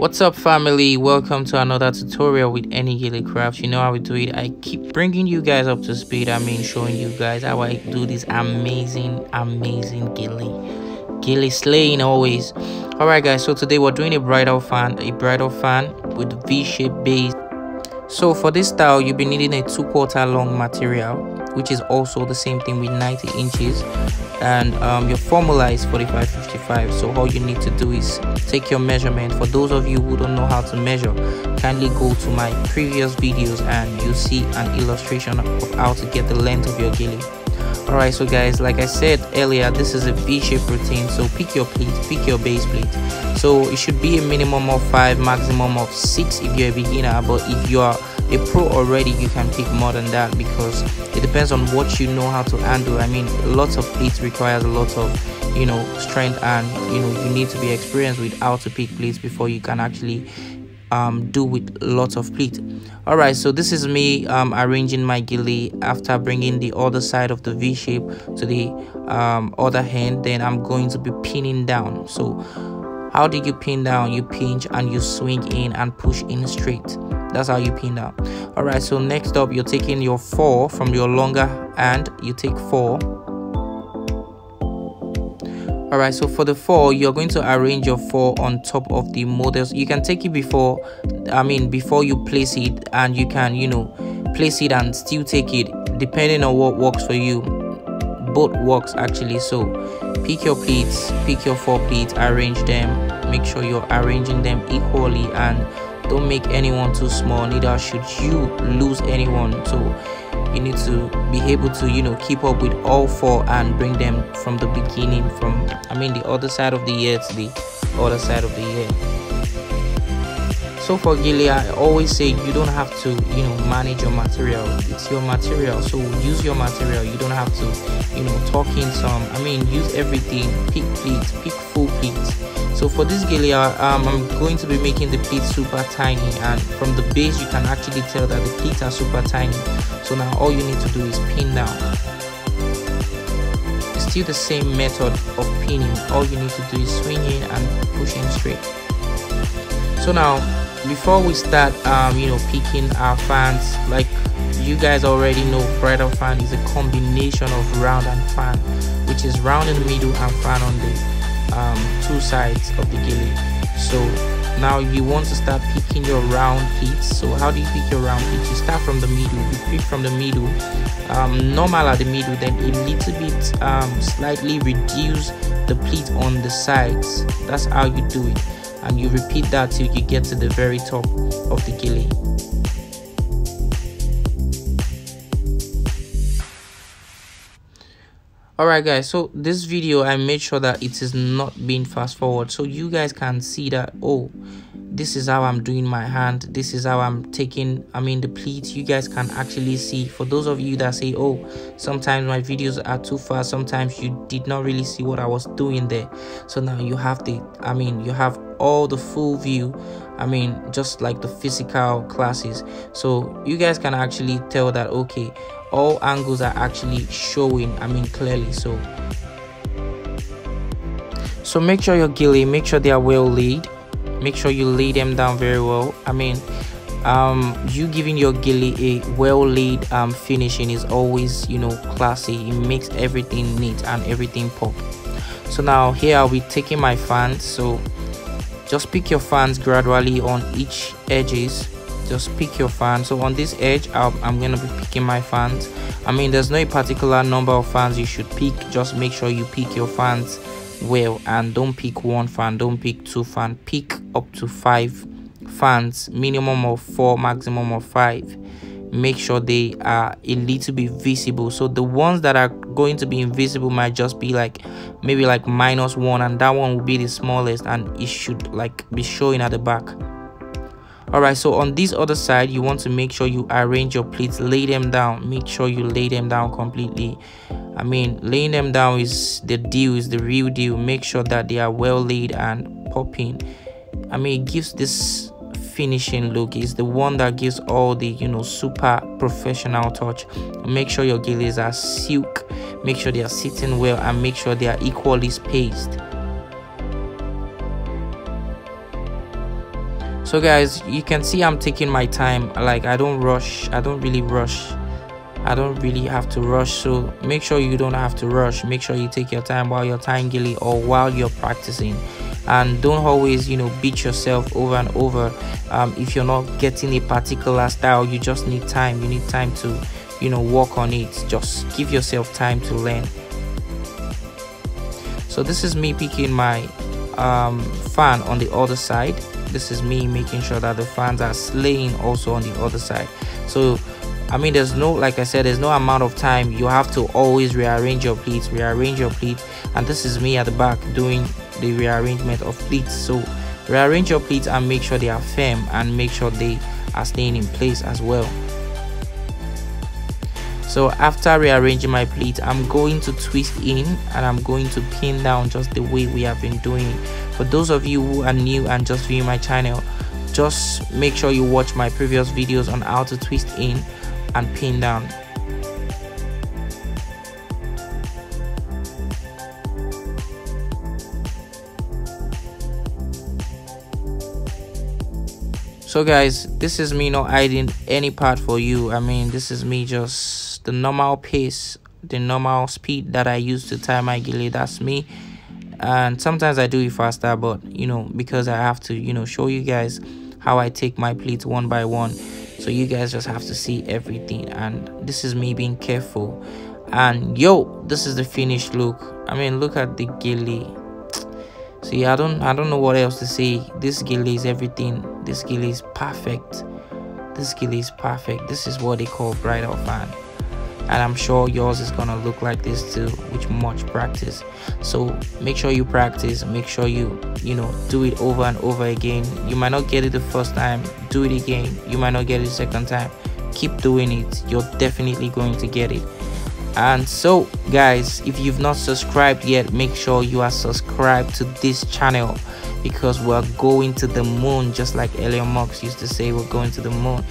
What's up, family? Welcome to another tutorial with EnnyGeleCraft. You know how we do it. I keep bringing you guys up to speed. Showing you guys how I do this amazing gilly slaying always. All right, guys, so today we're doing a bridal fan with V-shaped base. So for this style, you'll be needing a 2/4 long material, which is also the same thing with 90 inches, and your formula is 45-55. So all you need to do is take your measurement. For those of you who don't know how to measure, kindly go to my previous videos and you'll see an illustration of how to get the length of your gilly. Alright, so guys, like I said earlier, this is a V-shaped routine, so pick your pleat, pick your base plate. So it should be a minimum of 5, maximum of 6 if you're a beginner, but if you are a pro already, you can pick more than that because it depends on what you know how to handle. Lots of pleats requires a lot of strength, and you need to be experienced with how to pick pleats before you can actually do with lots of pleat. All right, so this is me arranging my gilly after bringing the other side of the V shape to the other hand. Then I'm going to be pinning down. So how do you pin down? You pinch and you swing in and push in straight. That's how you pin down. All right, so next up, you're taking your 4 from your longer hand. You take 4. All right, so for the 4, you're going to arrange your 4 on top of the models. You can take it before you place it, and you can place it and still take it depending on what works for you. Both works actually. So pick your pleats, pick your 4 pleats, arrange them, make sure you're arranging them equally, and don't make anyone too small, neither should you lose anyone. So you need to be able to keep up with all 4 and bring them from the beginning, from the other side of the ear to the other side of the ear. So for gilly, I always say you don't have to manage your material. It's your material, so use your material. You don't have to talk in some. Use everything. Pick pleats, pick full pleats. So for this gilly, I'm going to be making the pleats super tiny, and from the base you can actually tell that the pleats are super tiny. So now all you need to do is pin down. It's still the same method of pinning. All you need to do is swing in and push in straight. So now before we start picking our fans, like you guys already know, bridal fan is a combination of round and fan, which is round in the middle and fan on the 2 sides of the gilly. So now you want to start picking your round pleats. So how do you pick your round pleats? You start from the middle. You pick from the middle, normal at the middle, then a little bit slightly reduce the pleat on the sides. That's how you do it, and you repeat that till you get to the very top of the gilly. Alright guys, so this video I made sure that it is not being fast forward, so you guys can see that, oh, this is how I'm doing my hand, this is how I'm taking the pleats. You guys can actually see. For those of you that say, oh, sometimes my videos are too fast, sometimes you did not really see what I was doing there. So now you have you have all the full view, just like the physical classes. So you guys can actually tell that, okay, all angles are actually showing clearly. So make sure your gilly, make sure they are well laid. Make sure you lay them down very well. You giving your gilly a well laid finishing is always classy. It makes everything neat and everything pop. So now here I'll be taking my fans. So just pick your fans gradually on each edges. Just pick your fan. So on this edge, I'm gonna be picking my fans. There's no particular number of fans you should pick. Just make sure you pick your fans well, and don't pick 1 fan, don't pick 2 fan. Pick up to 5 fans, minimum of 4, maximum of 5. Make sure they are a little bit visible. So the ones that are going to be invisible might just be maybe -1, and that one will be the smallest, and it should be showing at the back. Alright, so on this other side, you want to make sure you arrange your pleats, lay them down. Make sure you lay them down completely. Laying them down is the deal, is the real deal. Make sure that they are well laid and popping. It gives this finishing look. Is the one that gives all the super professional touch. Make sure your gillies are silk. Make sure they are sitting well, and make sure they are equally spaced. So guys, you can see I'm taking my time. Like, I don't rush, I don't really rush, I don't really have to rush. So make sure you don't have to rush. Make sure you take your time while you're tying gilly or while you're practicing, and don't always, you know, beat yourself over and over. If you're not getting a particular style, you just need time. You need time to, you know, work on it. Just give yourself time to learn. So this is me picking my fan on the other side. This is me making sure that the fans are slaying also on the other side. So I mean, there's no, like I said, there's no amount of time. You have to always rearrange your pleats, and this is me at the back doing the rearrangement of pleats. So rearrange your pleats and make sure they are firm, and make sure they are staying in place as well. So after rearranging my pleat, I'm going to twist in and I'm going to pin down just the way we have been doing it. For those of you who are new and just viewing my channel, just make sure you watch my previous videos on how to twist in and pin down. So guys, this is me not hiding any part for you. I mean, this is me just the normal pace, the normal speed that I use to tie my gilly. That's me. And sometimes I do it faster, but you know, because I have to, you know, show you guys how I take my pleats one by one, so you guys just have to see everything. And this is me being careful. And yo, this is the finished look. I mean, look at the gilly. See, I don't know what else to say. This gilly is everything. This gilly is perfect. This gilly is perfect. This is what they call bridal fan, and I'm sure yours is gonna look like this too with much practice. So make sure you practice, make sure you know, do it over and over again. You might not get it the first time, do it again. You might not get it the second time, keep doing it. You're definitely going to get it. And so guys, if you've not subscribed yet, make sure you are subscribed to this channel, because we're going to the moon, just like Elon Musk used to say, we're going to the moon.